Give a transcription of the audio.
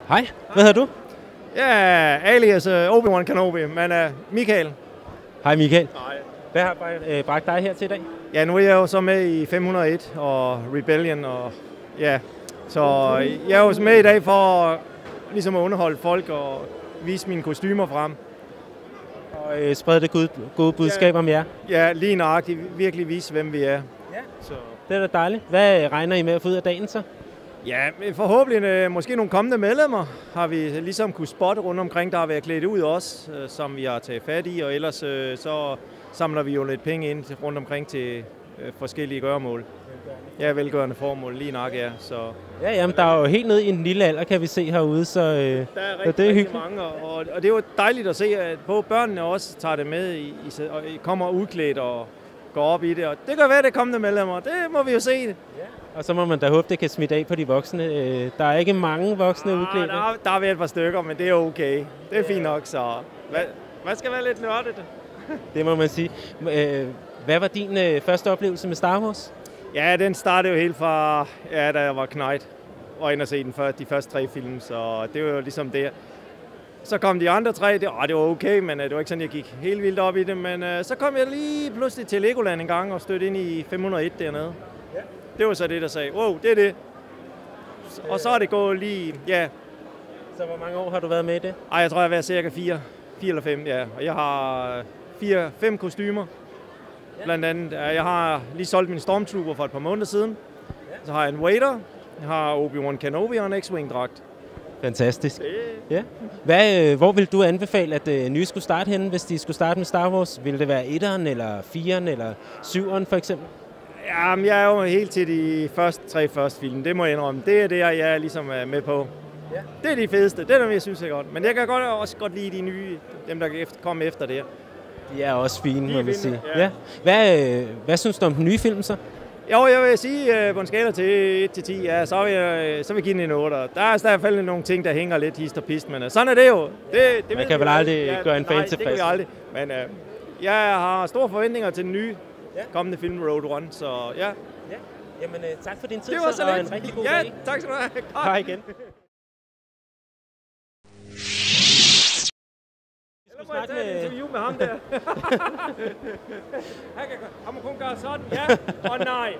Hej, hvad hedder du? Ja, alias Obi-Wan Kenobi, men Michael. Hej Michael. Nej. Hvad har bragt dig her til i dag? Ja, nu er jeg jo så med i 501 og Rebellion, og ja, så jeg er jo med i dag for ligesom at underholde folk og vise mine kostymer frem. Og sprede det gode budskab om jer? Ja, lige nøjagtigt. Virkelig vise, hvem vi er. Ja. Så. Det er da dejligt. Hvad regner I med at få ud af dagen så? Ja, forhåbentlig måske nogle kommende medlemmer har vi ligesom kunne spotte rundt omkring, der har været klædt ud også, som vi har taget fat i, og ellers så samler vi jo lidt penge ind rundt omkring til forskellige gøremål. Ja, velgørende formål, lige nok, ja. Så. Ja, jamen, der er jo helt ned i en lille alder, kan vi se herude, så der er rigtig mange, og det er jo dejligt at se, at både børnene også tager det med, og kommer udklædt og går op i det, og det kan være, det kommende medlemmer, det må vi jo se. Ja. Og så må man da håbe, det kan smitte af på de voksne. Der er ikke mange voksne udklædte. Der er ved et par stykker, men det er okay. Det er fint nok, så hvad skal være lidt nørdet? Det må man sige. Hvad var din første oplevelse med Star Wars? Ja, den startede jo helt fra, da jeg var knægt og ind og se de første 3 film, så det var jo ligesom det. Så kom de andre 3, det var okay, men det var ikke sådan, jeg gik helt vildt op i det. Men så kom jeg lige pludselig til Legoland en gang og stødte ind i 501 dernede. Ja. Det var så det, der sagde, wow, det er det. Og så er det gået lige, ja. Så hvor mange år har du været med i det? Ej, jeg tror, jeg har været cirka 4 eller 5, ja. Og jeg har 4-5 kostymer. Ja. Blandt andet, jeg har lige solgt min Stormtrooper for et par måneder siden. Ja. Så har jeg en Vader, jeg har Obi-Wan Kenobi og en X-Wing-dragt. Fantastisk. Ja. Hvor vil du anbefale, at nye skulle starte henne, hvis de skulle starte med Star Wars? Vil det være 1'eren, eller 4'eren, eller 7'eren for eksempel? Jamen, jeg er jo helt til de tre første film, det må jeg indrømme. Det er det, jeg er ligesom med på. Ja. Det er de fedeste, det er dem, jeg synes er godt. Men jeg kan også godt lide de nye, dem der kommer efter det. De er også fine, må man sige. Ja. Hvad synes du om den nye film så? Jo, jeg vil sige, på en skala til 1 til 10, ja, så vil jeg give den en 8. Der er i hvert fald nogle ting, der hænger lidt hist og pist, men sådan er det jo. Man kan vel aldrig gøre en fan tilfreds. Nej, det kan jeg aldrig. Men jeg har store forventninger til den nye kommende film, Rogue One, så ja. Jamen, tak for din tid, det var så og en rigtig god dag. Ja, tak skal du have. Hej igen. Så må jeg tage et interview med ham der. Han må kun gøre sådan, ja og nej.